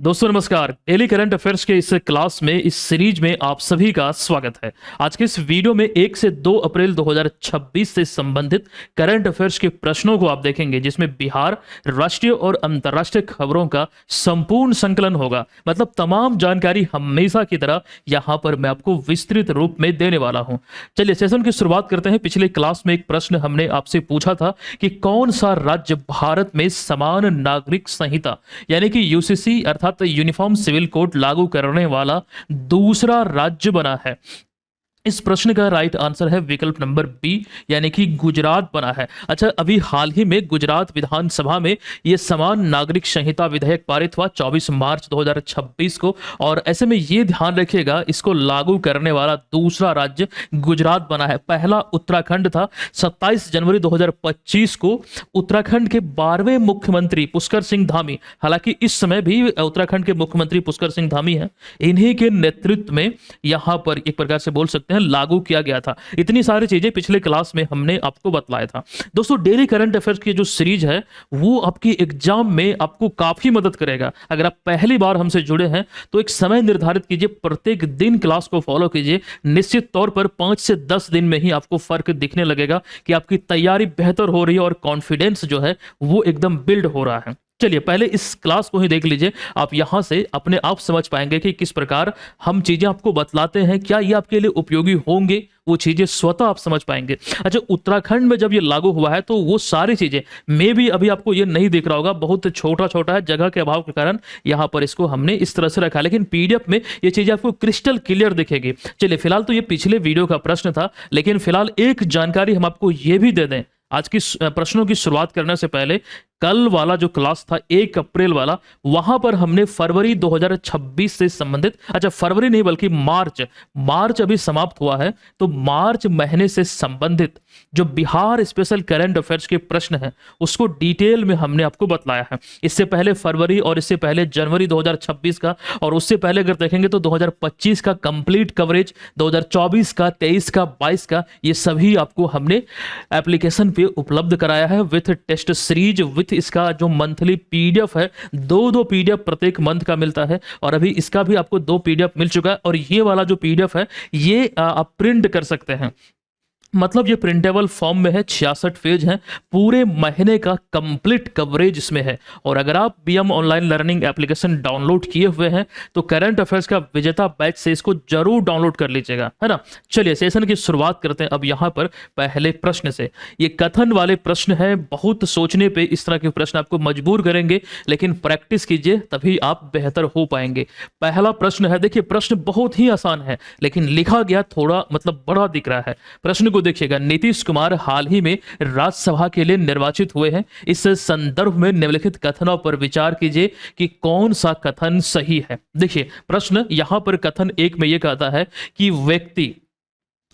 दोस्तों नमस्कार। Daily current affairs के इस क्लास में इस सीरीज में आप सभी का स्वागत है। आज के इस वीडियो में 1 से 2 अप्रैल 2026 से संबंधित करंट अफेयर्स के प्रश्नों को आप देखेंगे, जिसमें बिहार, राष्ट्रीय और अंतर्राष्ट्रीय खबरों का संपूर्ण संकलन होगा। मतलब तमाम जानकारी हमेशा की तरह यहाँ पर मैं आपको विस्तृत रूप में देने वाला हूँ। चलिए सेशन की शुरुआत करते हैं। पिछले क्लास में एक प्रश्न हमने आपसे पूछा था कि कौन सा राज्य भारत में समान नागरिक संहिता यानी कि यूसीसी अर्थात यूनिफॉर्म सिविल कोड लागू करने वाला दूसरा राज्य बना है। इस प्रश्न का राइट आंसर है विकल्प नंबर बी, यानी कि गुजरात बना है। अच्छा, अभी हाल ही में गुजरात विधानसभा में यह समान नागरिक संहिता विधेयक पारित हुआ 24 मार्च 2026 को, और ऐसे में ये ध्यान रखिएगा इसको लागू करने वाला दूसरा राज्य गुजरात बना है। पहला उत्तराखंड था। 27 जनवरी 2025 को उत्तराखंड के 12वें मुख्यमंत्री पुष्कर सिंह धामी, हालांकि इस समय भी उत्तराखंड के मुख्यमंत्री पुष्कर सिंह धामी हैं, इन्हीं के नेतृत्व में यहां पर एक प्रकार से बोल सकते लागू किया गया था। इतनी सारी चीजें पिछले क्लास में हमने आपको बतलाया था। दोस्तों, डेली करंट अफेयर्स की जो सीरीज है वो आपकी एग्जाम में आपको काफी मदद करेगा। अगर आप पहली बार हमसे जुड़े हैं तो एक समय निर्धारित कीजिए, प्रत्येक दिन क्लास को फॉलो कीजिए। निश्चित तौर पर 5 से 10 दिन में ही आपको फर्क दिखने लगेगा कि आपकी तैयारी बेहतर हो रही है और कॉन्फिडेंस जो है वो एकदम बिल्ड हो रहा है। चलिए पहले इस क्लास को ही देख लीजिए, आप यहां से अपने आप समझ पाएंगे कि किस प्रकार हम चीजें आपको बतलाते हैं, क्या ये आपके लिए उपयोगी होंगे, वो चीजें स्वतः आप समझ पाएंगे। अच्छा, उत्तराखंड में जब ये लागू हुआ है तो वो सारी चीजें मे भी अभी आपको ये नहीं दिख रहा होगा, बहुत छोटा छोटा है, जगह के अभाव के कारण यहां पर इसको हमने इस तरह से रखा, लेकिन पीडीएफ में ये चीजें आपको क्रिस्टल क्लियर दिखेगी। चलिए फिलहाल तो ये पिछले वीडियो का प्रश्न था, लेकिन फिलहाल एक जानकारी हम आपको ये भी दे दें आज की प्रश्नों की शुरुआत करने से पहले। कल वाला जो क्लास था 1 अप्रैल वाला, वहां पर हमने फरवरी 2026 से संबंधित, अच्छा फरवरी नहीं बल्कि मार्च अभी समाप्त हुआ है, तो मार्च महीने से संबंधित जो बिहार स्पेशल करंट अफेयर्स के प्रश्न हैं उसको डिटेल में हमने आपको बतलाया है। इससे पहले फरवरी और इससे पहले जनवरी 2026 का, और उससे पहले अगर देखेंगे तो 2025 का कंप्लीट कवरेज, 2024 का, 23 का, 22 का, ये सभी आपको हमने एप्लीकेशन पे उपलब्ध कराया है विथ टेस्ट सीरीज, विथ इसका जो मंथली पीडीएफ है। दो पीडीएफ प्रत्येक मंथ का मिलता है, और अभी इसका भी आपको 2 पीडीएफ मिल चुका है। और ये वाला जो पीडीएफ है ये आप प्रिंट कर सकते हैं, मतलब ये प्रिंटेबल फॉर्म में है, 66 पेज हैं, पूरे महीने का कंप्लीट कवरेज इसमें है। और अगर आप BM online learning application download किए हुए हैं तो करंट अफेयर्स का विजेता बैच से इसको जरूर डाउनलोड कर लीजिएगा, है ना। चलिए सेशन की शुरुआत करते हैं अब यहाँ पर पहले प्रश्न से। ये कथन वाले प्रश्न है, बहुत सोचने पर इस तरह के प्रश्न आपको मजबूर करेंगे, लेकिन प्रैक्टिस कीजिए तभी आप बेहतर हो पाएंगे। पहला प्रश्न है, देखिए प्रश्न बहुत ही आसान है लेकिन लिखा गया थोड़ा मतलब बड़ा दिख रहा है। प्रश्न को देखिएगा, नीतीश कुमार हाल ही में राज्यसभा के लिए निर्वाचित हुए हैं। इस संदर्भ में निम्नलिखित कथनों पर विचार कीजिए कि कौन सा कथन सही है। देखिए प्रश्न यहां पर कथन 1 में यह कहता है कि व्यक्ति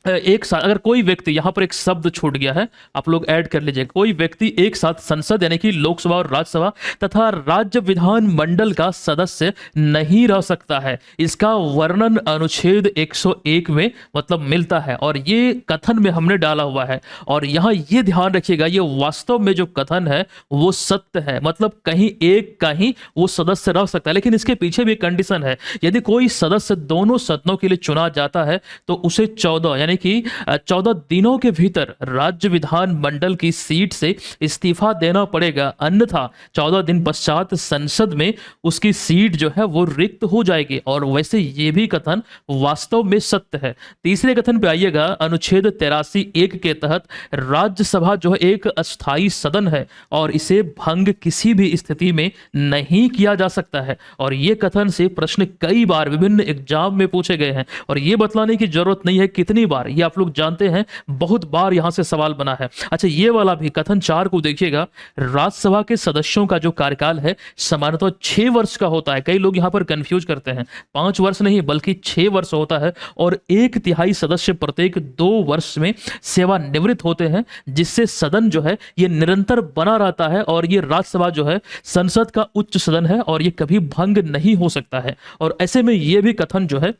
एक साथ, अगर कोई व्यक्ति, यहां पर एक शब्द छूट गया है, आप लोग ऐड कर लीजिए, कोई व्यक्ति एक साथ संसद यानी कि लोकसभा और राज्यसभा तथा राज्य विधान मंडल का सदस्य नहीं रह सकता है। इसका वर्णन अनुच्छेद 101 में मतलब मिलता है, और ये कथन में हमने डाला हुआ है। और यहां ये ध्यान रखिएगा, ये वास्तव में जो कथन है वो सत्य है, मतलब कहीं एक का ही वो सदस्य रह सकता है, लेकिन इसके पीछे भी कंडीशन है। यदि कोई सदस्य दोनों सदनों के लिए चुना जाता है तो उसे 14 यानी कि 14 दिनों के भीतर राज्य विधान मंडल की सीट से इस्तीफा देना पड़ेगा, अन्यथा 14 दिन पश्चात संसद में उसकी सीट जो है वो रिक्त हो जाएगी। और वैसे ये भी कथन वास्तव में सत्य है। तीसरे कथन पे आइएगा, अनुच्छेद 83(1) के तहत राज्यसभा जो है एक अस्थाई सदन है और इसे भंग किसी भी स्थिति में नहीं किया जा सकता है। और ये कथन से प्रश्न कई बार विभिन्न एग्जाम में पूछे गए हैं, और ये बतलाने की जरूरत नहीं है कितनी बार, ये आप लोग जानते हैं, बहुत बार यहां से सवाल बना है। अच्छा, ये वाला भी कथन 4 को देखिएगा, राज्यसभा के सदस्यों का जो कार्यकाल है सामान्यतः 6 वर्ष का होता है। कई लोग यहां पर कंफ्यूज करते हैं, 5 वर्ष नहीं बल्कि 6 वर्ष होता है, और 1/3 सदस्य प्रत्येक 2 वर्ष में सेवानिवृत्त होते हैं, जिससे सदन जो है ये निरंतर बना रहता है। और ये राज्यसभा जो है संसद का उच्च सदन है और ये कभी भंग नहीं हो सकता है। और ऐसे में ये भी कथन जो है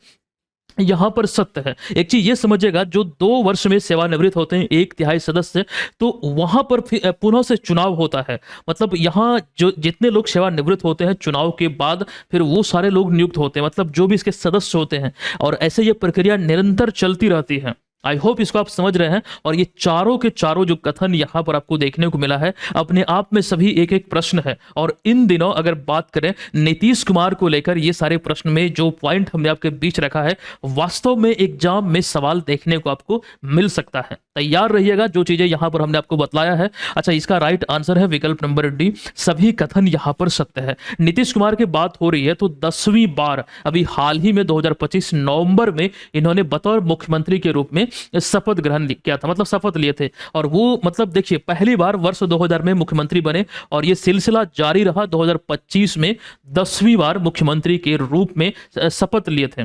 यहां पर सत्य है। एक चीज ये समझिएगा, जो 2 वर्ष में सेवानिवृत्त होते हैं 1/3 सदस्य, तो वहां पर पुनः से चुनाव होता है। मतलब यहाँ जो जितने लोग सेवानिवृत्त होते हैं चुनाव के बाद, फिर वो सारे लोग नियुक्त होते हैं, मतलब जो भी इसके सदस्य होते हैं, और ऐसे ये प्रक्रिया निरंतर चलती रहती है। आई होप इसको आप समझ रहे हैं। और ये चारों के चारों जो कथन यहाँ पर आपको देखने को मिला है, अपने आप में सभी एक एक प्रश्न है। और इन दिनों अगर बात करें नीतीश कुमार को लेकर, ये सारे प्रश्न में जो पॉइंट हमने आपके बीच रखा है, वास्तव में एग्जाम में सवाल देखने को आपको मिल सकता है। तैयार रहिएगा, जो चीजें यहाँ पर हमने आपको बतलाया है। अच्छा, इसका राइट आंसर है विकल्प नंबर डी, सभी कथन यहाँ पर सत्य है। नीतीश कुमार की बात हो रही है तो 10वीं बार अभी हाल ही में 2025 नवंबर में इन्होंने बतौर मुख्यमंत्री के रूप में शपथ ग्रहण किया था, मतलब शपथ लिए थे। और वो मतलब देखिए, पहली बार वर्ष 2000 में मुख्यमंत्री बने और ये सिलसिला जारी रहा। 2025 में 10वीं बार मुख्यमंत्री के रूप में शपथ लिए थे,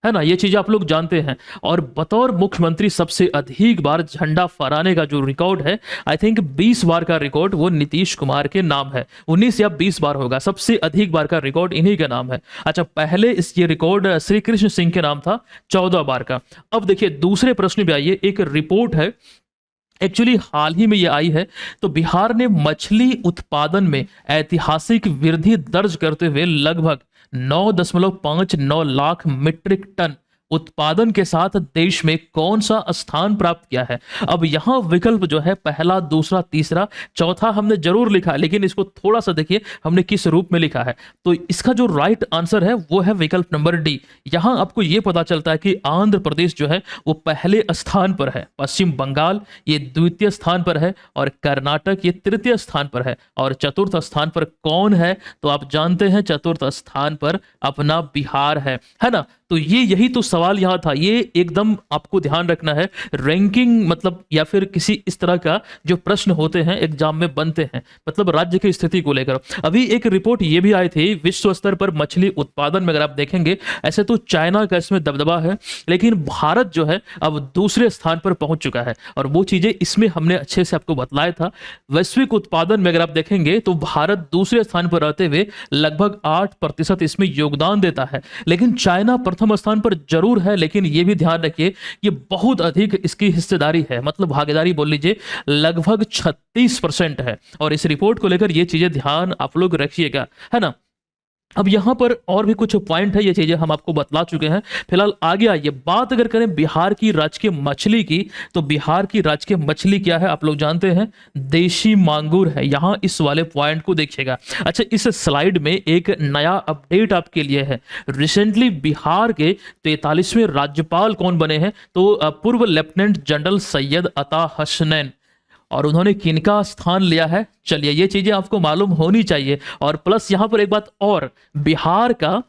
है ना। ये चीज आप लोग जानते हैं। और बतौर मुख्यमंत्री सबसे अधिक बार झंडा फहराने का जो रिकॉर्ड है, आई थिंक 20 बार का रिकॉर्ड वो नीतीश कुमार के नाम है। 19 या 20 बार होगा, सबसे अधिक बार का रिकॉर्ड इन्हीं का नाम है। अच्छा, पहले ये रिकॉर्ड श्री कृष्ण सिंह के नाम था, 14 बार का। अब देखिए दूसरे प्रश्न में आइए, एक रिपोर्ट है, एक्चुअली हाल ही में ये आई है। तो बिहार ने मछली उत्पादन में ऐतिहासिक वृद्धि दर्ज करते हुए लगभग 9.59 लाख मीट्रिक टन उत्पादन के साथ देश में कौन सा स्थान प्राप्त किया है। अब यहां विकल्प जो है पहला, दूसरा, तीसरा, चौथा हमने जरूर लिखा है, लेकिन इसको थोड़ा सा देखिए हमने किस रूप में लिखा है। तो इसका जो राइट आंसर है वो है विकल्प नंबर डी। यहां आपको यह पता चलता है कि आंध्र प्रदेश जो है वो पहले स्थान पर है, पश्चिम बंगाल ये द्वितीय स्थान पर है, और कर्नाटक ये तृतीय स्थान पर है, और चतुर्थ स्थान पर कौन है, तो आप जानते हैं चतुर्थ स्थान पर अपना बिहार है ना। तो ये यही तो सवाल यहाँ था, ये एकदम आपको ध्यान रखना है। रैंकिंग मतलब या फिर किसी इस तरह का जो प्रश्न होते हैं एग्जाम में बनते हैं, मतलब राज्य की स्थिति को लेकर। अभी एक रिपोर्ट ये भी आई थी, विश्व स्तर पर मछली उत्पादन में अगर आप देखेंगे, ऐसे तो चाइना का इसमें दबदबा है, लेकिन भारत जो है अब दूसरे स्थान पर पहुंच चुका है। और वो चीजें इसमें हमने अच्छे से आपको बतलाया था। वैश्विक उत्पादन में अगर आप देखेंगे तो भारत दूसरे स्थान पर रहते हुए लगभग 8% इसमें योगदान देता है, लेकिन चाइना प्रथम स्थान पर जरूर है। लेकिन यह भी ध्यान रखिए, ये बहुत अधिक इसकी हिस्सेदारी है, मतलब भागीदारी बोल लीजिए, लगभग 36% है। और इस रिपोर्ट को लेकर ये चीजें ध्यान आप लोग रखिएगा, है ना। अब यहां पर और भी कुछ पॉइंट है, ये चीजें हम आपको बतला चुके हैं। फिलहाल आगे आइए, बात अगर करें बिहार की राजकीय मछली की, तो बिहार की राजकीय मछली क्या है आप लोग जानते हैं, देशी मांगुर है। यहां इस वाले पॉइंट को देखिएगा। अच्छा, इस स्लाइड में एक नया अपडेट आपके लिए है। रिसेंटली बिहार के 43वें राज्यपाल कौन बने हैं, तो पूर्व लेफ्टिनेंट जनरल सैयद अता हसनैन। और उन्होंने किनका स्थान लिया है, चलिए ये चीजें आपको मालूम होनी चाहिए। और प्लस यहां पर एक बात और, बिहार का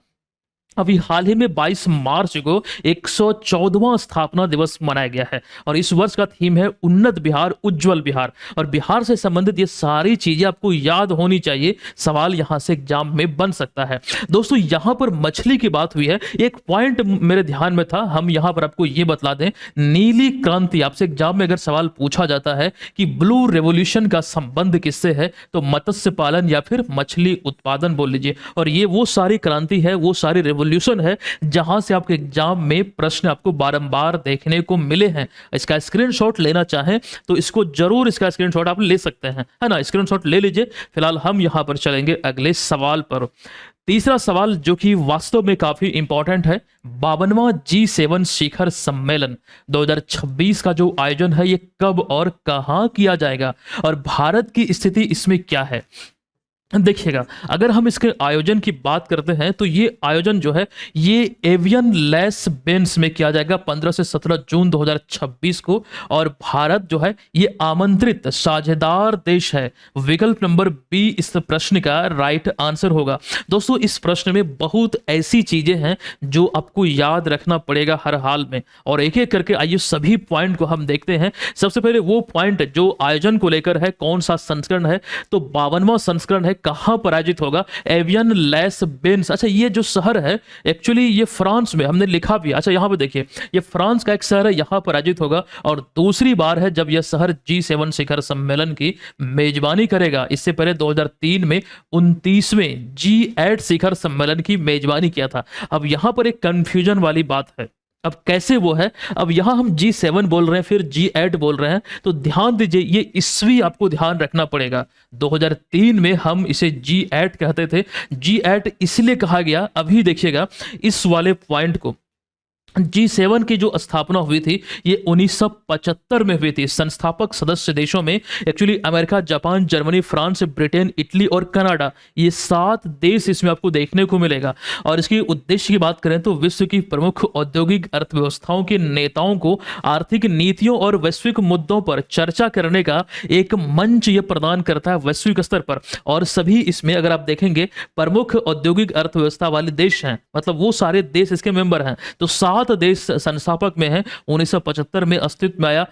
अभी हाल ही में 22 मार्च को 114वां स्थापना दिवस मनाया गया है। और इस वर्ष का थीम है उन्नत बिहार, उज्जवल बिहार। और बिहार से संबंधित ये सारी चीजें आपको याद होनी चाहिए, सवाल यहां से एग्जाम में बन सकता है। दोस्तों, यहां पर मछली की बात हुई है, एक पॉइंट मेरे ध्यान में था, हम यहां पर आपको ये बतला दें, नीली क्रांति, आपसे एग्जाम में अगर सवाल पूछा जाता है कि ब्लू रेवोल्यूशन का संबंध किससे है, तो मत्स्य पालन या फिर मछली उत्पादन बोल लीजिए। और ये वो सारी क्रांति है, वो सारी रेवोल्यूशन है जहां से आपके एग्जाम में प्रश्न आपको बारंबार देखने को मिले हैं। इसका स्क्रीनशॉट लेना चाहें तो इसको जरूर, इसका स्क्रीनशॉट आप ले सकते हैं, है ना। स्क्रीनशॉट ले लीजिए। फिलहाल हम यहां पर चलेंगे अगले सवाल पर। तीसरा सवाल जो कि वास्तव में काफी इंपॉर्टेंट है, 52वां G7 शिखर सम्मेलन 2026 का जो आयोजन है, ये कब और कहां किया जाएगा, और भारत की स्थिति इसमें क्या है। देखिएगा, अगर हम इसके आयोजन की बात करते हैं तो ये आयोजन जो है ये एवियन लेस बेंस में किया जाएगा 15 से 17 जून 2026 को। और भारत जो है ये आमंत्रित साझेदार देश है। विकल्प नंबर बी इस प्रश्न का राइट आंसर होगा। दोस्तों, इस प्रश्न में बहुत ऐसी चीजें हैं जो आपको याद रखना पड़ेगा हर हाल में, और एक एक करके आइए सभी पॉइंट को हम देखते हैं। सबसे पहले वो पॉइंट जो आयोजन को लेकर है, कौन सा संस्करण है, तो 52वां संस्करण है, कहां पर आयोजित होगा, एवियन लेस बेंस। अच्छा, ये जो शहर है एक्चुअली ये फ्रांस में, हमने लिखा भी, अच्छा यहां पे देखिए, ये फ्रांस का एक शहर है, यहां पर आयोजित होगा। और दूसरी बार है जब यह शहर G7 शिखर सम्मेलन की मेजबानी करेगा। इससे पहले 2003 में 29वें G8 शिखर सम्मेलन की मेजबानी किया था। अब यहां पर एक कंफ्यूजन वाली बात है, अब कैसे वो है, अब यहां हम G7 बोल रहे हैं, फिर G8 बोल रहे हैं, तो ध्यान दीजिए ये ईस्वी आपको ध्यान रखना पड़ेगा। 2003 में हम इसे G8 कहते थे। G8 इसलिए कहा गया, अभी देखिएगा इस वाले पॉइंट को, G7 की जो स्थापना हुई थी ये 1975 में हुई थी। संस्थापक सदस्य देशों में actually America, Japan, Germany, France, Britain, Italy और कनाडा, ये 7 देश इसमें आपको देखने को मिलेगा। और इसकी उद्देश्य की बात करें तो विश्व की प्रमुख औद्योगिक अर्थव्यवस्थाओं के नेताओं को आर्थिक नीतियों और वैश्विक मुद्दों पर चर्चा करने का एक मंच ये प्रदान करता है वैश्विक स्तर पर। और सभी इसमें अगर आप देखेंगे प्रमुख औद्योगिक अर्थव्यवस्था वाले देश हैं, मतलब वो सारे देश इसके मेंबर हैं। तो 7 देश संस्थापक में है, 1975 में अस्तित्व में आया।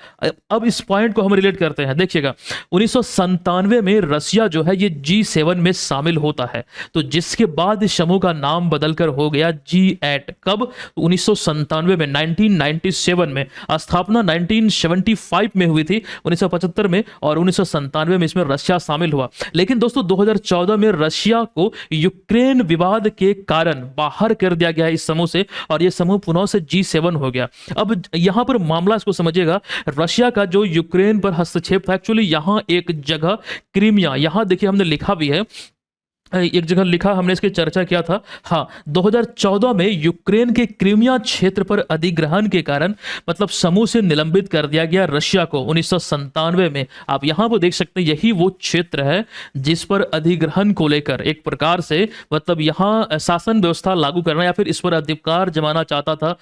अब इस पॉइंट को हम रिलेट करते हैं, देखिएगा 1997 में रशिया जो है ये G7 में शामिल होता है, तो जिसके बाद इस समूह का नाम बदलकर हो गया G8। कब? 1997 में, 1997 में। स्थापना 1975 में हुई थी, 1975 में, और 1997 में इसमें रशिया शामिल हुआ। लेकिन दोस्तों 2014 में रशिया को यूक्रेन विवाद के कारण बाहर कर दिया गया इस समूह से, और यह समूह पुनः से G7 हो गया। अब यहां पर मामला इसको समझिएगा, रशिया का जो यूक्रेन पर हस्तक्षेप था, एक्चुअली यहां एक जगह क्रीमिया, यहां देखिए हमने लिखा भी है, एक जगह लिखा, हमने इसकी चर्चा किया था। हाँ, 2014 में यूक्रेन के क्रीमिया क्षेत्र पर अधिग्रहण के कारण मतलब समूह से निलंबित कर दिया गया रशिया को 1997 में। आप यहां पर देख सकते हैं यही वो क्षेत्र है जिस पर अधिग्रहण को लेकर एक प्रकार से मतलब यहां शासन व्यवस्था लागू करना या फिर इस पर अधिकार जमाना चाहता था।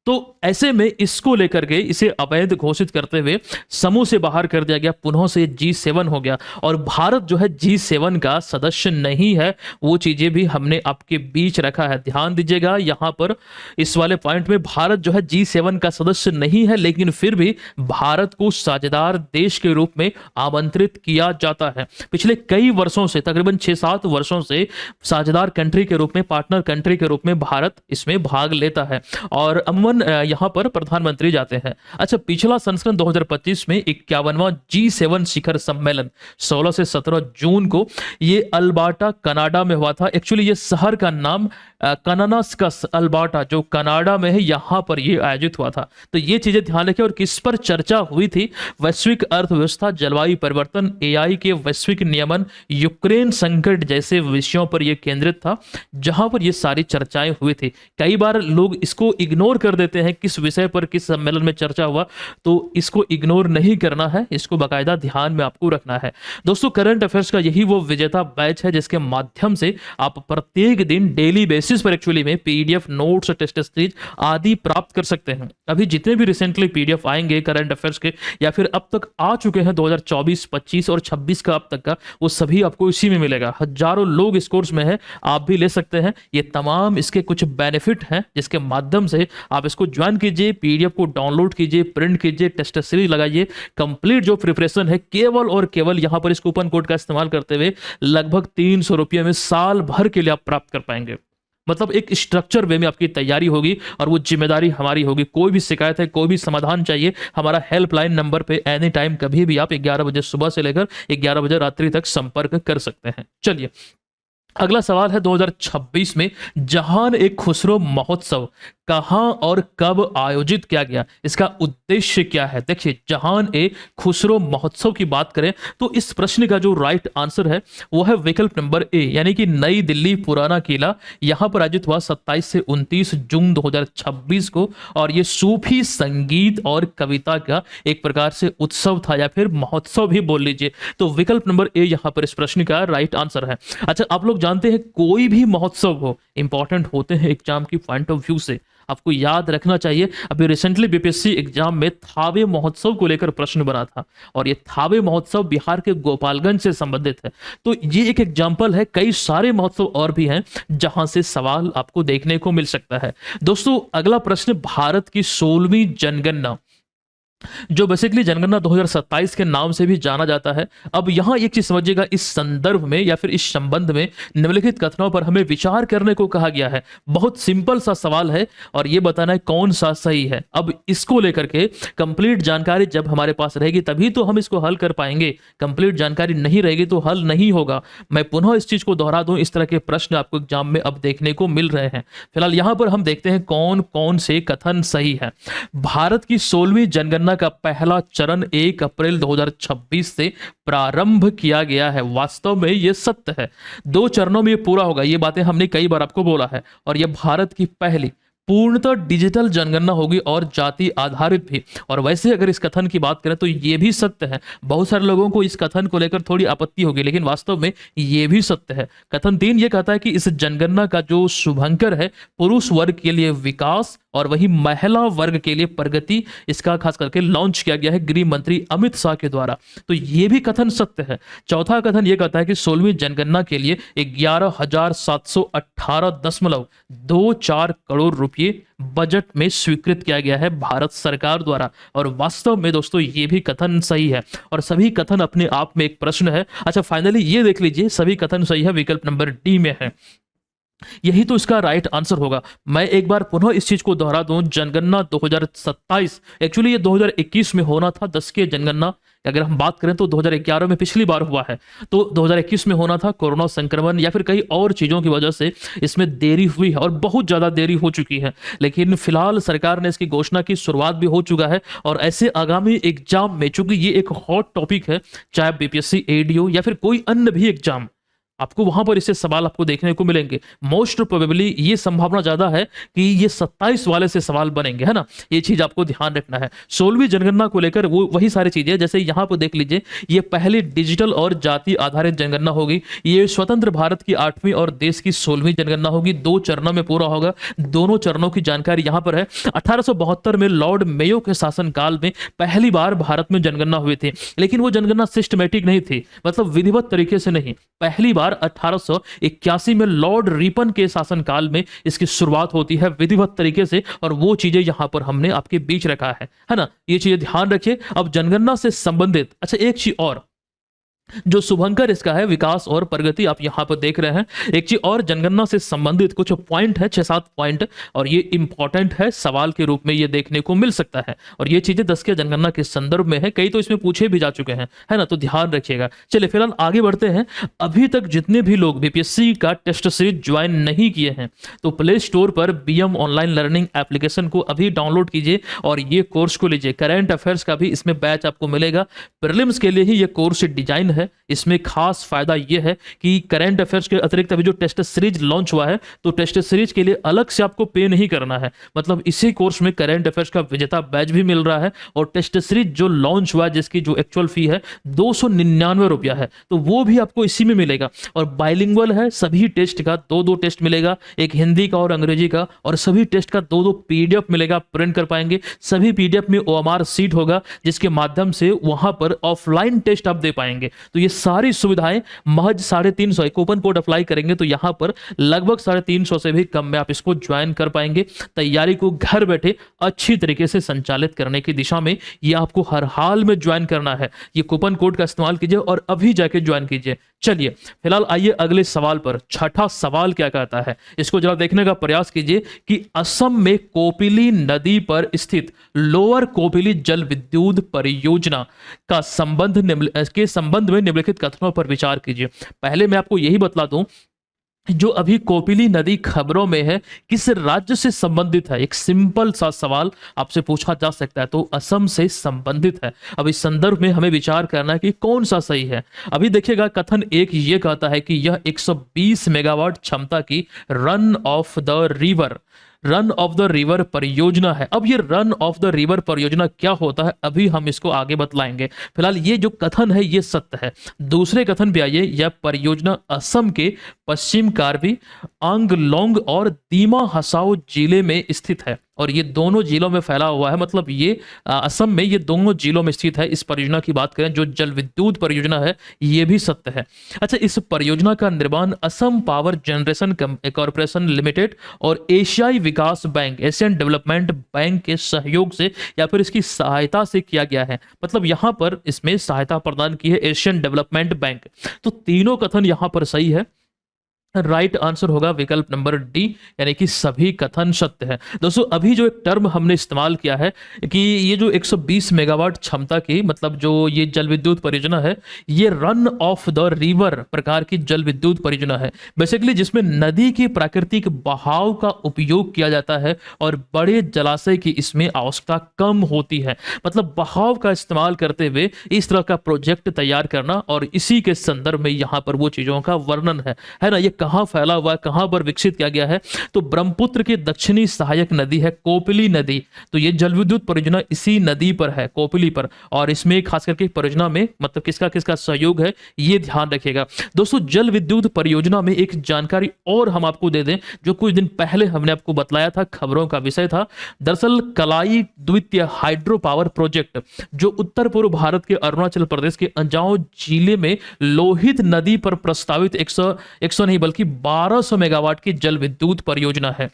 तो ऐसे में इसको लेकर के इसे अवैध घोषित करते हुए समूह से बाहर कर दिया गया, पुनः से G7 हो गया। और भारत जो है G7 का सदस्य नहीं है, वो चीजें भी हमने आपके बीच रखा है। ध्यान दीजिएगा यहां पर इस वाले पॉइंट में, भारत जो है G7 का सदस्य नहीं है, लेकिन फिर भी भारत को साझेदार देश के रूप में आमंत्रित किया जाता है। पिछले कई वर्षों से, तकरीबन 6-7 वर्षों से साझेदार कंट्री के रूप में, पार्टनर कंट्री के रूप में भारत इसमें भाग लेता है, और अमूमन यहां पर प्रधानमंत्री जाते हैं। अच्छा, पिछला संस्करण 2025 में 51वां G7 शिखर सम्मेलन 16 से 17 जून को ये अल्बर्टा कनाडा में हुआ था। एक्चुअली ये शहर का नाम कनानास्कस अल्बर्टा जो कनाडा में है, यहां पर ये आयोजित हुआ था। तो ये चीजें ध्यान रखें। और किस पर चर्चा हुई थी? वैश्विक अर्थव्यवस्था, जलवायु परिवर्तन, AI के वैश्विक नियमन, यूक्रेन संकट जैसे विषयों पर यह केंद्रित था, जहां पर ये सारी चर्चाएं हुई थी। कई बार लोग इसको इग्नोर कर देते हैं, किस विषय पर किस सम्मेलन में चर्चा हुआ, तो इसको इग्नोर नहीं करना है, इसको बाकायदा ध्यान में आपको रखना है। दोस्तों, करंट अफेयर्स का यही वो विजेता बैच है जिसके माध्यम से आप प्रत्येक दिन डेली बेसिस पर एक्चुअली में PDF नोट्स, टेस्ट सीरीज आदि प्राप्त कर सकते हैं। अभी जितने भी रिसेंटली PDF आएंगे करंट अफेयर्स के, या फिर अब तक आ चुके हैं 2024, 25 और 26 का अब तक का, वो सभी आपको इसी में मिलेगा। हजारों लोग इस कोर्स में है, आप भी ले सकते हैं। ये तमाम इसके कुछ बेनिफिट हैं जिसके माध्यम से आप इसको ज्वाइन कीजिए, PDF को डाउनलोड कीजिए, प्रिंट कीजिए, टेस्ट सीरीज लगाइए। कंप्लीट जो प्रिपरेशन है केवल और केवल यहां पर इस कूपन कोड का इस्तेमाल करते हुए लगभग 300 रुपये में साल भर के लिए आप प्राप्त कर पाएंगे। मतलब एक स्ट्रक्चर वे में आपकी तैयारी होगी, और वो जिम्मेदारी हमारी होगी। कोई भी शिकायत है, कोई भी समाधान चाहिए, हमारा हेल्पलाइन नंबर पे एनी टाइम कभी भी आप 11 बजे सुबह से लेकर 11 बजे रात्रि तक संपर्क कर सकते हैं। चलिए, अगला सवाल है 2026 में जहान ए खुसरो महोत्सव कहां और कब आयोजित किया गया, इसका उद्देश्य क्या है? देखिए, जहान ए खुसरो महोत्सव की बात करें तो इस प्रश्न का जो राइट आंसर है वो है विकल्प नंबर ए, यानी कि नई दिल्ली पुराना किला। यहां पर आयोजित हुआ 27 से 29 जून 2026 को, और ये सूफी संगीत और कविता का एक प्रकार से उत्सव था, या फिर महोत्सव भी बोल लीजिए। तो विकल्प नंबर ए यहां पर इस प्रश्न का राइट आंसर है। अच्छा, आप लोग जानते हैं कोई भी महोत्सव हो इंपॉर्टेंट होते हैं एग्जाम की पॉइंट ऑफ व्यू से, आपको याद रखना चाहिए। अभी रिसेंटली BPSC एग्जाम में थावे महोत्सव को लेकर प्रश्न बना था, और ये थावे महोत्सव बिहार के गोपालगंज से संबंधित है। तो ये एक एग्जाम्पल है, कई सारे महोत्सव और भी हैं जहां से सवाल आपको देखने को मिल सकता है। दोस्तों, अगला प्रश्न, भारत की 16वीं जनगणना जो बेसिकली जनगणना 2027 के नाम से भी जाना जाता है। अब यहाँ एक चीज समझिएगा, इस संदर्भ में या फिर इस संबंध में निम्नलिखित कथनों पर हमें विचार करने को कहा गया है। बहुत सिंपल सा सवाल है और ये बताना है कौन सा सही है। अब इसको लेकर के कंप्लीट जानकारी जब हमारे पास रहेगी तभी तो हम इसको हल कर पाएंगे। कंप्लीट जानकारी नहीं रहेगी तो हल नहीं होगा। मैं पुनः इस चीज को दोहरा दूं, इस तरह के प्रश्न आपको एग्जाम में अब देखने को मिल रहे हैं। फिलहाल यहां पर हम देखते हैं कौन कौन से कथन सही है। भारत की 16वीं जनगणना का पहला चरण 1 अप्रैल 2026 से प्रारंभ किया गया है। वास्तव में यह सत्य है, 2 चरणों में ये पूरा होगा। ये बातें हमने कई बार आपको बोला है। और यह भारत की पहली पूर्णतः डिजिटल जनगणना होगी और जाति आधारित भी। और वैसे अगर इस कथन की बात करें तो ये भी सत्य है। बहुत सारे लोगों को इस कथन को लेकर थोड़ी आपत्ति होगी, लेकिन वास्तव में ये भी सत्य है। कथन 3 ये कहता है कि इस जनगणना का जो शुभंकर है पुरुष वर्ग के लिए विकास और वही महिला वर्ग के लिए प्रगति, इसका खास करके लॉन्च किया गया है गृह मंत्री अमित शाह के द्वारा। तो ये भी कथन सत्य है। चौथा कथन ये कहता है कि 16वीं जनगणना के लिए 11,718.24 करोड़ रुपए बजट में स्वीकृत किया गया है भारत सरकार द्वारा। और वास्तव में दोस्तों ये भी कथन सही है। और सभी कथन अपने आप में एक प्रश्न है। अच्छा, फाइनली ये देख लीजिए, सभी कथन सही है, विकल्प नंबर डी में है। यही तो इसका राइट आंसर होगा। मैं एक बार पुनः इस चीज को दोहरा दूं, जनगणना 2027 एक्चुअली ये 2021 में होना था। 10 की जनगणना अगर हम बात करें तो 2011 में पिछली बार हुआ है, तो 2021 में होना था। कोरोना संक्रमण या फिर कई और चीजों की वजह से इसमें देरी हुई है और बहुत ज्यादा देरी हो चुकी है। लेकिन फिलहाल सरकार ने इसकी घोषणा की, शुरुआत भी हो चुका है। और ऐसे आगामी एग्जाम में, चूंकि ये एक हॉट टॉपिक है, चाहे बीपीएससी, एडीओ या फिर कोई अन्य भी एग्जाम, आपको वहां पर इससे सवाल आपको देखने को मिलेंगे। मोस्ट प्रोबेबली ये संभावना ज्यादा है कि ये 27 वाले से सवाल बनेंगे, है ना। ये चीज आपको ध्यान रखना है। 16वीं जनगणना को लेकर वो वही सारी चीजें, जैसे यहां पर देख लीजिए, ये पहली डिजिटल और जाति आधारित जनगणना होगी। ये स्वतंत्र भारत की 8वीं और देश की 16वीं जनगणना होगी। 2 चरणों में पूरा होगा। दोनों चरणों की जानकारी यहां पर है। 1872 में लॉर्ड मेयो के शासनकाल में पहली बार भारत में जनगणना हुई थी, लेकिन वो जनगणना सिस्टमेटिक नहीं थी, मतलब विधिवत तरीके से नहीं। पहली बार 1881 में लॉर्ड रिपन के शासनकाल में इसकी शुरुआत होती है विधिवत तरीके से। और वो चीजें यहां पर हमने आपके बीच रखा है ना। ये चीजें ध्यान रखिए। अब जनगणना से संबंधित अच्छा एक चीज और, जो शुभंकर इसका है विकास और प्रगति, आप यहां पर देख रहे हैं। एक चीज और, जनगणना से संबंधित कुछ पॉइंट है, 6-7 पॉइंट, और ये इंपॉर्टेंट है, सवाल के रूप में ये देखने को मिल सकता है। और ये चीजें 10 के जनगणना के संदर्भ में है, कई तो इसमें पूछे भी जा चुके हैं, है ना, तो ध्यान रखिएगा। चलिए फिलहाल आगे बढ़ते हैं। अभी तक जितने भी लोग बीपीएससी का टेस्ट सीरीज ज्वाइन नहीं किए हैं तो प्ले स्टोर पर बीएम ऑनलाइन लर्निंग एप्लीकेशन को अभी डाउनलोड कीजिए और ये कोर्स को लीजिए। करंट अफेयर्स का भी इसमें बैच आपको मिलेगा। प्रीलिम्स के लिए ही ये कोर्स डिजाइन है। इसमें खास फायदा यह है कि करंट अफेयर्स के अतिरिक्त अभी जो टेस्ट सीरीज लॉन्च हुआ है, तो टेस्ट सीरीज के लिए अलग से आपको पे नहीं करना है। मतलब इसी कोर्स में करंट अफेयर्स का विजेता बैच भी मिल रहा है और टेस्ट सीरीज जो लॉन्च हुआ है जिसकी जो एक्चुअल फी है 299 रुपया है, तो वो भी आपको इसी में मिलेगा। और बाइलिंगुअल है, सभी टेस्ट का 2-2 टेस्ट मिलेगा, एक हिंदी का और अंग्रेजी का, और सभी टेस्ट का 2-2 पीडीएफ मिलेगा, प्रिंट कर पाएंगे। सभी पीडीएफ में ओएमआर सीट होगा जिसके माध्यम से वहां पर ऑफलाइन टेस्ट आप दे पाएंगे। तो ये सारी सुविधाएं महज 350 कूपन कोड अप्लाई करेंगे तो यहां पर लगभग 350 से भी कम में आप इसको ज्वाइन कर पाएंगे। तैयारी को घर बैठे अच्छी तरीके से संचालित करने की दिशा में ये आपको हर हाल में ज्वाइन करना है। ये कूपन कोड का इस्तेमाल कीजिए और अभी जाके ज्वाइन कीजिए। चलिए फिलहाल आइए अगले सवाल पर। छठा सवाल क्या कहता है, इसको जरा देखने का प्रयास कीजिए कि असम में कोपिली नदी पर स्थित लोअर कोपिली जल विद्युत परियोजना का संबंध में निम्नलिखित कथनों पर विचार कीजिए। पहले मैं आपको यही बतला दूं, जो अभी कोपिली नदी खबरों में है किस राज्य से संबंधित है। एक सिंपल सा सवाल आपसे पूछा जा सकता है, तो असम से संबंधित है। अब इस संदर्भ में हमें विचार करना है कि कौन सा सही है। अभी देखिएगा, कथन 1 ये कहता है कि यह 120 मेगावाट क्षमता की रन ऑफ द रिवर परियोजना है। अब ये रन ऑफ द रिवर परियोजना क्या होता है अभी हम इसको आगे बतलाएंगे। फिलहाल ये जो कथन है ये सत्य है। दूसरे कथन पे आइए, यह परियोजना असम के पश्चिम कार्बी आंगलोंग और दीमा हसाओ जिले में स्थित है। और ये दोनों जिलों में फैला हुआ है, मतलब ये असम में ये दोनों जिलों में स्थित है। इस परियोजना की बात करें जो जल विद्युत परियोजना है, ये भी सत्य है। अच्छा, इस परियोजना का निर्माण Assam power generation corporation limited और एशियाई विकास बैंक, एशियन डेवलपमेंट बैंक के सहयोग से या फिर इसकी सहायता से किया गया है। मतलब यहां पर इसमें सहायता प्रदान की है एशियन डेवलपमेंट बैंक। तो तीनों कथन यहां पर सही है। राइट आंसर होगा विकल्प नंबर डी, यानी कि सभी कथन सत्य है। दोस्तों, अभी जो एक टर्म हमने इस्तेमाल किया है कि ये जो 120 मेगावाट क्षमता की, मतलब जो ये जल विद्युत परियोजना है, ये रन ऑफ द रिवर प्रकार की जल विद्युत परियोजना है, बेसिकली जिसमें नदी के प्राकृतिक बहाव का उपयोग किया जाता है और बड़े जलाशय की इसमें आवश्यकता कम होती है। मतलब बहाव का इस्तेमाल करते हुए इस तरह का प्रोजेक्ट तैयार करना, और इसी के संदर्भ में यहाँ पर वो चीजों का वर्णन है ना। ये कहां फैला हुआ है, कहां पर विकसित किया गया है, तो ब्रह्मपुत्र की दक्षिणी सहायक नदी है कोपिली नदी। तो ये जल विद्युत परियोजना इसी नदी पर है, कोपिली पर। और इसमें खास करके परियोजना में मतलब किसका किसका सहयोग है, ये ध्यान रखिएगा। दोस्तों, जल विद्युत परियोजना में एक जानकारी और हम आपको दे दें, जो कुछ दिन पहले हमने आपको बतलाया था, खबरों का विषय था। दरअसल कलाई द्वितीय हाइड्रो पावर प्रोजेक्ट, जो उत्तर पूर्व भारत के अरुणाचल प्रदेश के अंजाव जिले में लोहित नदी पर प्रस्तावित 100 नहीं बल्कि 1200 मेगावाट की जल विद्युत परियोजना है।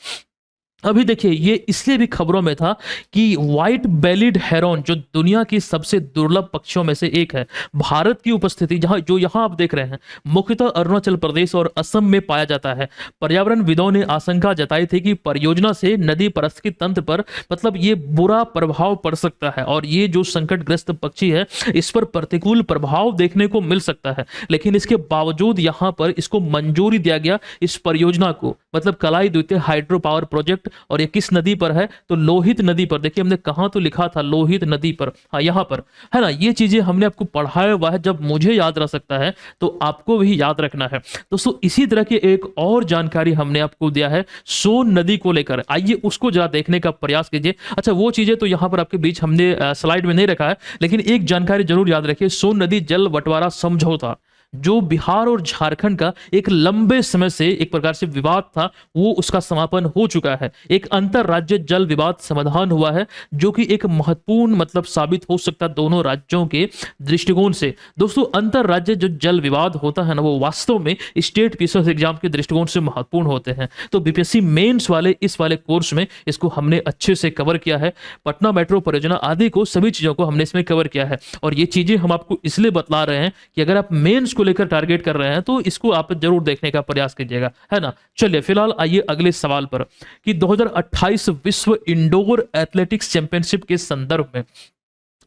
अभी देखिए, ये इसलिए भी खबरों में था कि व्हाइट बेलिड हेरॉन, जो दुनिया की सबसे दुर्लभ पक्षियों में से एक है, भारत की उपस्थिति जो यहां आप देख रहे हैं, मुख्यतः अरुणाचल प्रदेश और असम में पाया जाता है। पर्यावरणविदों ने आशंका जताई थी कि परियोजना से नदी पारिस्थितिकी तंत्र पर मतलब ये बुरा प्रभाव पड़ सकता है, और ये जो संकटग्रस्त पक्षी है, इस पर प्रतिकूल प्रभाव देखने को मिल सकता है। लेकिन इसके बावजूद यहां पर इसको मंजूरी दिया गया, इस परियोजना को, मतलब कलाई द्वितीय हाइड्रो पावर प्रोजेक्ट। और ये किस नदी पर है, तो लोहित नदी पर। देखिए, हमने कहां तो लिखा था, लोहित नदी पर, हाँ यहां पर है ना। ये चीजें हमने आपको पढ़ाया हुआ है, जब मुझे याद रह सकता है तो आपको भी याद रखना है। दोस्तों, इसी तरह की एक और जानकारी हमने आपको दिया है सोन नदी को लेकर, आइए उसको जरा देखने का प्रयास कीजिए। अच्छा, वो चीजें तो यहां पर आपके बीच हमने स्लाइड में नहीं रखा है, लेकिन एक जानकारी जरूर याद रखिए। सोन नदी जल बंटवारा समझौता, जो बिहार और झारखंड का एक लंबे समय से एक प्रकार से विवाद था, वो उसका समापन हो चुका है। एक अंतर राज्य जल विवाद समाधान हुआ है, जो कि एक महत्वपूर्ण मतलब साबित हो सकता है दोनों राज्यों के दृष्टिकोण से। दोस्तों, अंतर राज्य जो जल विवाद होता है ना, वो वास्तव में स्टेट पीसीएस एग्जाम के दृष्टिकोण से महत्वपूर्ण होते हैं। तो बीपीएससी मेंस वाले इस वाले कोर्स में इसको हमने अच्छे से कवर किया है। पटना मेट्रो परियोजना आदि को, सभी चीजों को हमने इसमें कवर किया है। और ये चीजें हम आपको इसलिए बतला रहे हैं कि अगर आप मेंस को लेकर टारगेट कर रहे हैं तो इसको आप जरूर देखने का प्रयास कीजिएगा, है ना। चलिए फिलहाल आइए अगले सवाल पर कि 2028 विश्व इंडोर एथलेटिक्स चैंपियनशिप के संदर्भ में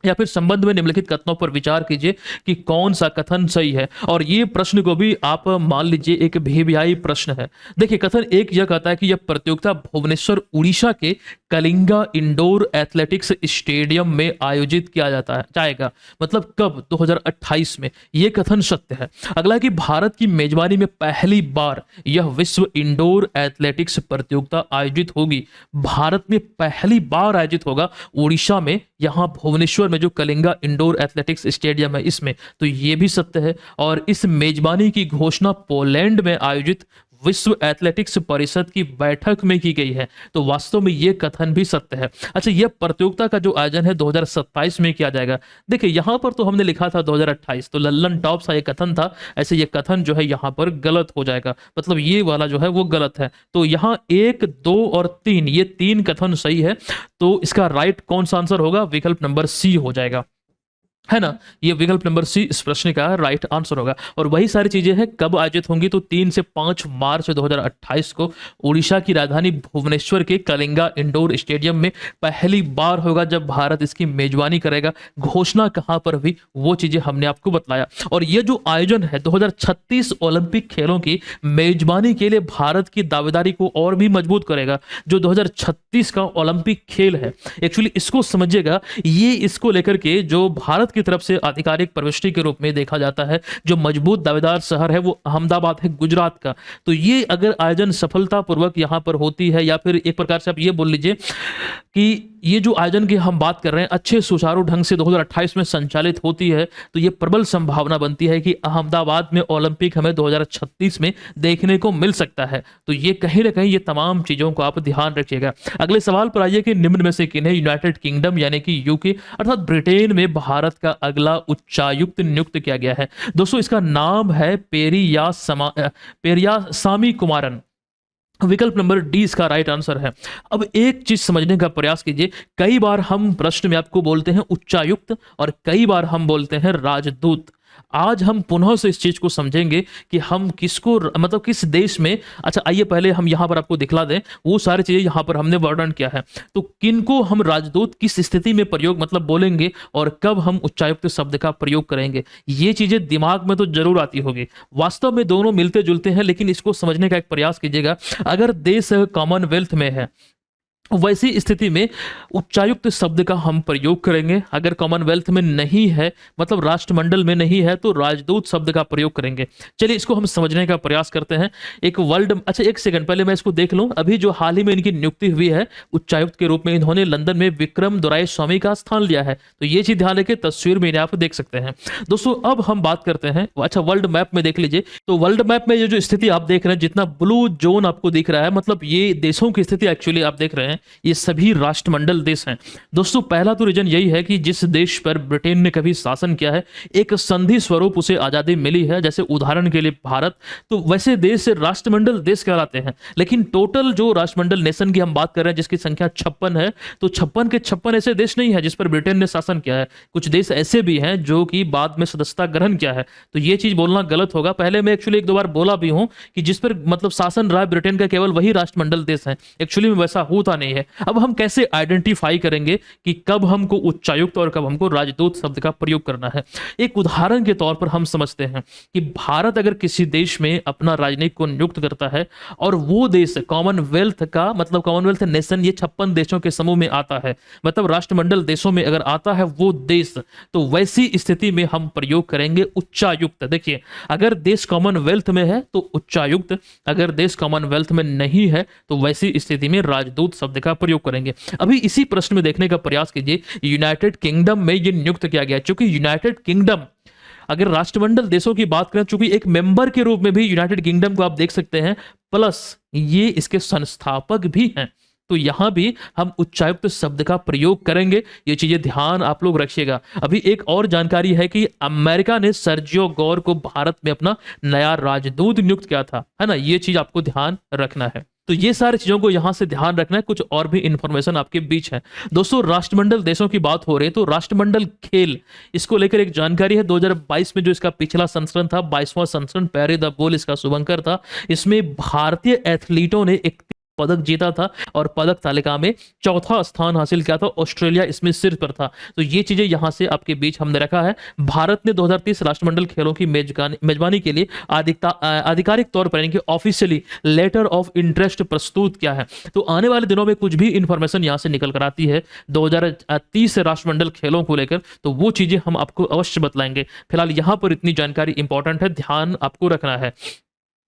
या फिर संबंध में निम्नलिखित कथनों पर विचार कीजिए कि कौन सा कथन सही है। और ये प्रश्न को भी आप मान लीजिए एक वीवीआई प्रश्न है। देखिए, कथन एक यह कहता है कि यह प्रतियोगिता भुवनेश्वर उड़ीसा के कलिंगा इंडोर एथलेटिक्स स्टेडियम में आयोजित किया जाएगा। मतलब कब, 2028 में। यह कथन सत्य है। अगला कि भारत की मेजबानी में पहली बार यह विश्व इंडोर एथलेटिक्स प्रतियोगिता आयोजित होगी। भारत में पहली बार आयोजित होगा उड़ीसा में, यहां भुवनेश्वर में जो कलिंगा इंडोर एथलेटिक्स स्टेडियम है इसमें। तो यह भी सत्य है। और इस मेजबानी की घोषणा पोलैंड में आयोजित विश्व एथलेटिक्स परिषद की बैठक में की गई है। तो वास्तव में यह कथन भी सत्य है। अच्छा, यह प्रतियोगिता का जो आयोजन है 2027 में किया जाएगा। देखिए, यहां पर तो हमने लिखा था 2028, तो लल्लन टॉप सा यह कथन था। ऐसे यह कथन जो है यहां पर गलत हो जाएगा, मतलब ये वाला जो है वो गलत है। तो यहां 1, 2 और 3, ये 3 कथन सही है। तो इसका राइट कौन सा आंसर होगा, विकल्प नंबर सी हो जाएगा, है ना। ये विकल्प नंबर सी इस प्रश्न का राइट आंसर होगा। और वही सारी चीजें हैं, कब आयोजित होंगी, तो 3 से 5 मार्च 2028 को उड़ीसा की राजधानी भुवनेश्वर के कलिंगा इंडोर स्टेडियम में पहली बार होगा, जब भारत इसकी मेजबानी करेगा। घोषणा कहां पर हुई, वो चीजें हमने आपको बतलाया। और ये जो आयोजन है 2036 ओलंपिक खेलों की मेजबानी के लिए भारत की दावेदारी को और भी मजबूत करेगा। जो 2036 का ओलंपिक खेल है, एक्चुअली इसको समझिएगा, ये इसको लेकर के जो भारत की तरफ से आधिकारिक प्रविष्टि के रूप में देखा जाता है। जो मजबूत दावेदार शहर है वो अहमदाबाद है गुजरात का। तो ये अगर आयोजन सफलतापूर्वक यहाँ पर होती है, या फिर एक प्रकार से आप ये बोल लीजिए कि ये जो आयोजन की हम बात कर रहे हैं अच्छे सुचारू ढंग से 2028 में संचालित होती है, तो ये प्रबल संभावना बनती है कि अहमदाबाद में ओलंपिक हमें 2036 में देखने को मिल सकता है। तो ये कहीं ना कहीं ये तमाम चीजों को आप ध्यान रखिएगा। अगले सवाल पर आइए कि निम्न में से किन्हें यूनाइटेड किंगडम यानी कि यूके अर्थात ब्रिटेन में भारत का अगला उच्चायुक्त नियुक्त किया गया है। दोस्तों इसका नाम है पेरियासामी कुमारन। विकल्प नंबर डी इसका राइट आंसर है। अब एक चीज समझने का प्रयास कीजिए, कई बार हम प्रश्न में आपको बोलते हैं उच्चायुक्त और कई बार हम बोलते हैं राजदूत। आज हम पुनः से इस चीज को समझेंगे कि हम किसको मतलब किस देश में, अच्छा आइए पहले हम यहां पर आपको दिखला दें वो सारी चीजें यहां पर हमने वर्णन किया है। तो किनको हम राजदूत किस स्थिति में प्रयोग मतलब बोलेंगे और कब हम उच्चायुक्त शब्द का प्रयोग करेंगे, ये चीजें दिमाग में तो जरूर आती होगी। वास्तव में दोनों मिलते जुलते हैं, लेकिन इसको समझने का एक प्रयास कीजिएगा। अगर देश कॉमनवेल्थ में है वैसी स्थिति में उच्चायुक्त शब्द का हम प्रयोग करेंगे। अगर कॉमनवेल्थ में नहीं है मतलब राष्ट्रमंडल में नहीं है तो राजदूत शब्द का प्रयोग करेंगे। चलिए इसको हम समझने का प्रयास करते हैं। एक अच्छा एक सेकंड पहले मैं इसको देख लूं। अभी जो हाल ही में इनकी नियुक्ति हुई है उच्चायुक्त के रूप में, इन्होंने लंदन में विक्रम दोराईस्वामी का स्थान लिया है। तो ये चीज ध्यान रखिए, तस्वीर में आप देख सकते हैं। दोस्तों अब हम बात करते हैं, अच्छा वर्ल्ड मैप में देख लीजिए। तो वर्ल्ड मैप में ये जो स्थिति आप देख रहे हैं, जितना ब्लू जोन आपको दिख रहा है मतलब ये देशों की स्थिति एक्चुअली आप देख रहे हैं, ये सभी राष्ट्रमंडल देश हैं। दोस्तों पहला तो रीजन यही है कि जिस देश पर ब्रिटेन ने कभी शासन किया है एक संधि स्वरूप उसे आजादी मिली है, जैसे उदाहरण के लिए भारत, तो वैसे देश राष्ट्रमंडल देश कहलाते हैं। लेकिन टोटल जो राष्ट्रमंडल नेशन की हम बात कर रहे हैं जिसकी संख्या 56 है, तो 56 के 56 ऐसे देश नहीं है जिस पर ब्रिटेन ने शासन किया है। कुछ देश ऐसे भी हैं जो कि बाद में सदस्यता ग्रहण किया है। तो ये चीज बोलना गलत होगा। पहले मैं एक्चुअली एक दो बार बोला भी हूं कि जिस पर मतलब शासन रहा है ब्रिटेन का केवल वही राष्ट्रमंडल देश है। एक्चुअली में वैसा होता नहीं है। अब हम कैसे आइडेंटिफाई करेंगे कि कब हमको उच्चायुक्त और कब हमको राजदूत शब्द का प्रयोग करना है। एक उदाहरण के तौर पर हम समझते हैं कि भारत अगर किसी देश में अपना राजनयिक को नियुक्त करता है और वो देश कॉमनवेल्थ का मतलब कॉमनवेल्थ नेशन ये 56 देशों के समूह में आता है, मतलब राष्ट्रमंडल देशों में अगर आता है वो देश, तो वैसी स्थिति में हम प्रयोग करेंगे उच्चायुक्त। देखिए अगर देश कॉमनवेल्थ में है तो उच्चायुक्त, अगर देश कॉमनवेल्थ में नहीं है तो वैसी स्थिति में राजदूत शब्द का प्रयोग करेंगे। अभी इसी प्रश्न में देखने का प्रयास कीजिए, यूनाइटेड किंगडम में ये नियुक्त किया गया क्योंकि यूनाइटेड किंगडम अगर राष्ट्रमंडल देशों की बात करें, चूंकि एक मेंबर के रूप में भी यूनाइटेड किंगडम को आप देख सकते हैं, प्लस ये इसके संस्थापक भी हैं, तो यहां भी हम उच्चायुक्त शब्द का प्रयोग करेंगे। ये चीजें ध्यान आप लोग रखिएगा। अभी एक और जानकारी है कि अमेरिका ने सर्जियो गौर को भारत में अपना नया राजदूत नियुक्त किया था, है ना, ये चीज आपको ध्यान रखना है। तो ये सारी चीजों को यहां से ध्यान रखना है। कुछ और भी इंफॉर्मेशन आपके बीच है। दोस्तों राष्ट्रमंडल देशों की बात हो रही है तो राष्ट्रमंडल खेल इसको लेकर एक जानकारी है। 2022 में जो इसका पिछला संस्करण था 22वां संस्करण पैरे द बोल इसका शुभंकर था। इसमें भारतीय एथलीटों ने एक पदक जीता था और पदक तालिका में चौथा स्थान हासिल किया था। ऑस्ट्रेलिया इसमें शीर्ष पर था। तो ये चीजें यहां से आपके बीच हमने रखा है। भारत ने 2030 राष्ट्रमंडल खेलों की मेजबानी के लिए आधिकारिक तौर पर यानी कि ऑफिशियली लेटर ऑफ इंटरेस्ट प्रस्तुत किया है। तो आने वाले दिनों में कुछ भी इंफॉर्मेशन यहां से निकल कर आती है 2030 राष्ट्रमंडल खेलों को लेकर, तो वो चीजें हम आपको अवश्य बतलाएंगे। फिलहाल यहां पर इतनी जानकारी इंपॉर्टेंट है, ध्यान आपको रखना है।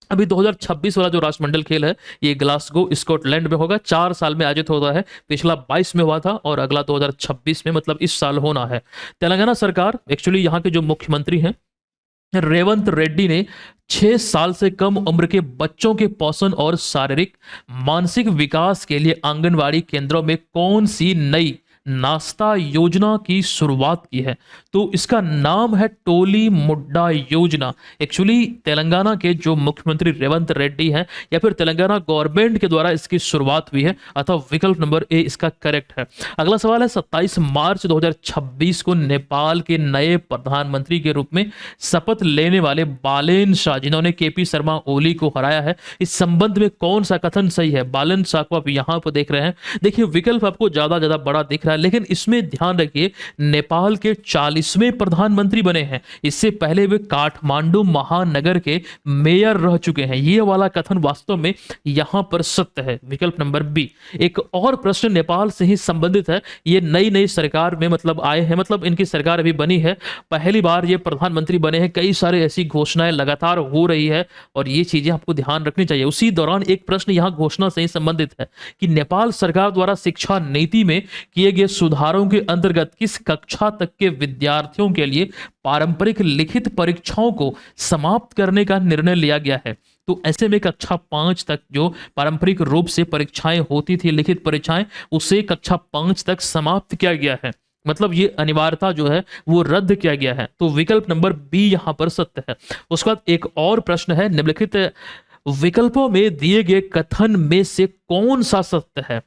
अभी 2026 वाला जो राष्ट्रमंडल खेल है ये ग्लासगो स्कॉटलैंड में होगा। 4 साल में आयोजित होता है। पिछला 22 में हुआ था और अगला 2026 में मतलब इस साल होना है। तेलंगाना सरकार एक्चुअली यहाँ के जो मुख्यमंत्री हैं रेवंत रेड्डी ने 6 साल से कम उम्र के बच्चों के पोषण और शारीरिक मानसिक विकास के लिए आंगनवाड़ी केंद्रों में कौन सी नई नाश्ता योजना की शुरुआत की है। तो इसका नाम है टोली मुड्डा योजना। एक्चुअली तेलंगाना के जो मुख्यमंत्री रेवंत रेड्डी हैं या फिर तेलंगाना गवर्नमेंट के द्वारा इसकी शुरुआत हुई है, अतः विकल्प नंबर ए इसका करेक्ट है। अगला सवाल है 27 मार्च 2026 को नेपाल के नए प्रधानमंत्री के रूप में शपथ लेने वाले बालेन शाह जिन्होंने केपी शर्मा ओली को हराया है, इस संबंध में कौन सा कथन सही है। बालेन शाह को आप यहां पर देख रहे हैं। देखिए विकल्प आपको ज्यादा बड़ा दिख रहा है रहा है, लेकिन इसमें ध्यान रखिए नेपाल के 40वें प्रधानमंत्री बने हैं। इससे पहले वे काठमांडू महानगर के मेयर रह चुके हैं। ये वाला कथन वास्तव में यहां पर सत्य है। विकल्प नंबर बी। एक और प्रश्न नेपाल से ही संबंधित है। ये नई नई सरकार में मतलब आए हैं, मतलब इनकी सरकार अभी बनी है, पहली बार ये प्रधानमंत्री बने हैं, कई सारे ऐसी घोषणाएं लगातार हो रही है और ये चीजें आपको ध्यान रखनी चाहिए। उसी दौरान एक प्रश्न यहां घोषणा से ही संबंधित है कि नेपाल सरकार द्वारा शिक्षा नीति में किए गए सुधारों के अंतर्गत किस कक्षा तक के विद्यार्थियों के लिए पारंपरिक लिखित परीक्षाओं को समाप्त करने का निर्णय लिया गया है। तो ऐसे में कक्षा 5 तक जो पारंपरिक रूप से परीक्षाएं होती थी, लिखित परीक्षाएं, उसे कक्षा 5 तक समाप्त किया गया है। मतलब ये अनिवार्यता जो है वो रद्द किया गया है। तो विकल्प नंबर बी यहां पर सत्य है। उसके बाद एक और प्रश्न है, निम्नलिखित विकल्पों में दिए गए कथन में से कौन सा सत्य है?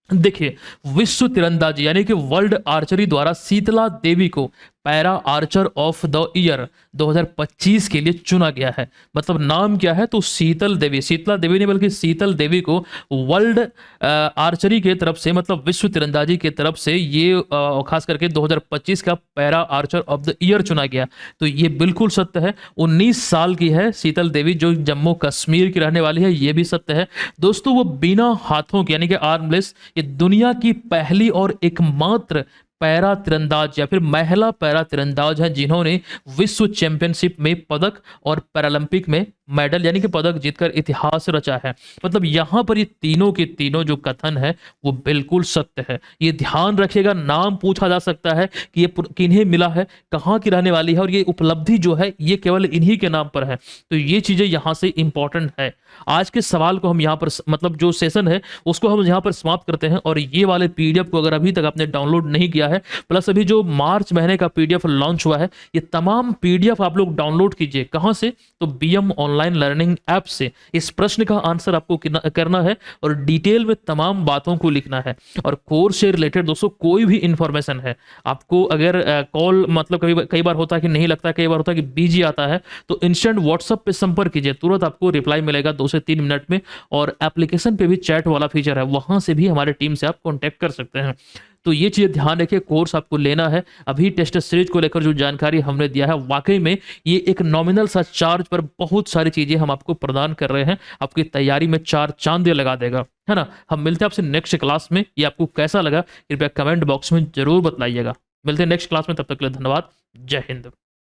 देखिए, विश्व तीरंदाजी यानी कि वर्ल्ड आर्चरी द्वारा शीतला देवी को para Archer of the year 2025 के लिए चुना गया है। मतलब नाम क्या है? तो शीतल देवी, शीतला देवी नहीं बल्कि शीतल देवी को वर्ल्ड आर्चरी के तरफ से, मतलब विश्व तीरंदाजी के तरफ से ये खास करके 2025 का para Archer of the year चुना गया। तो ये बिल्कुल सत्य है। 19 साल की है शीतल देवी, जो जम्मू कश्मीर की रहने वाली है। ये भी सत्य है दोस्तों। वो बिना हाथों के यानी कि आर्मलेस, ये दुनिया की पहली और एकमात्र पैरा तीरंदाज या फिर महिला पैरा तीरंदाज हैं जिन्होंने विश्व चैंपियनशिप में पदक और पैरालंपिक में मेडल यानी कि पदक जीतकर इतिहास रचा है। मतलब यहां पर ये तीनों के तीनों जो कथन है वो बिल्कुल सत्य है। ये ध्यान रखिएगा, नाम पूछा जा सकता है कि ये किन्हें मिला है, कहाँ की रहने वाली है, और ये उपलब्धि जो है ये केवल इन्हीं के नाम पर है। तो ये चीजें यहां से इंपॉर्टेंट है। आज के सवाल को हम यहाँ पर मतलब जो सेशन है उसको हम यहाँ पर समाप्त करते हैं। और ये वाले पीडीएफ को अगर अभी तक आपने डाउनलोड नहीं किया है, प्लस अभी जो मार्च महीने का पीडीएफ लॉन्च हुआ है, ये तमाम पीडीएफ आप लोग डाउनलोड कीजिए। कहां से? तो बीएम ऑनलाइन लर्निंग ऐप से। इस प्रश्न का आंसर आपको करना है और डिटेल में तमाम बातों को लिखना है। और कोर्स से रिलेटेड दोस्तों कोई भी इंफॉर्मेशन है आपको, अगर कॉल मतलब कई बार होता है कि नहीं लगता, कई बार होता है कि बिजी आता है, तो इंस्टेंट व्हाट्सएप पे संपर्क कीजिए, तुरंत आपको रिप्लाई मिलेगा 2 से 3 मिनट में। और एप्लीकेशन पे भी चैट वाला फीचर है, वहां से भी हमारे टीम से आप कॉन्टैक्ट कर सकते हैं। तो ये चीज़ ध्यान रखिए, कोर्स आपको लेना है। अभी टेस्ट सीरीज को लेकर जो जानकारी हमने दिया है, वाकई में ये एक नॉमिनल सा चार्ज पर बहुत सारी चीज़ें हम आपको प्रदान कर रहे हैं, आपकी तैयारी में 4 चांद लगा देगा, है ना। हम मिलते हैं आपसे नेक्स्ट क्लास में। ये आपको कैसा लगा कृपया कमेंट बॉक्स में जरूर बताइएगा। मिलते हैं नेक्स्ट क्लास में, तब तक के लिए धन्यवाद। जय हिंद।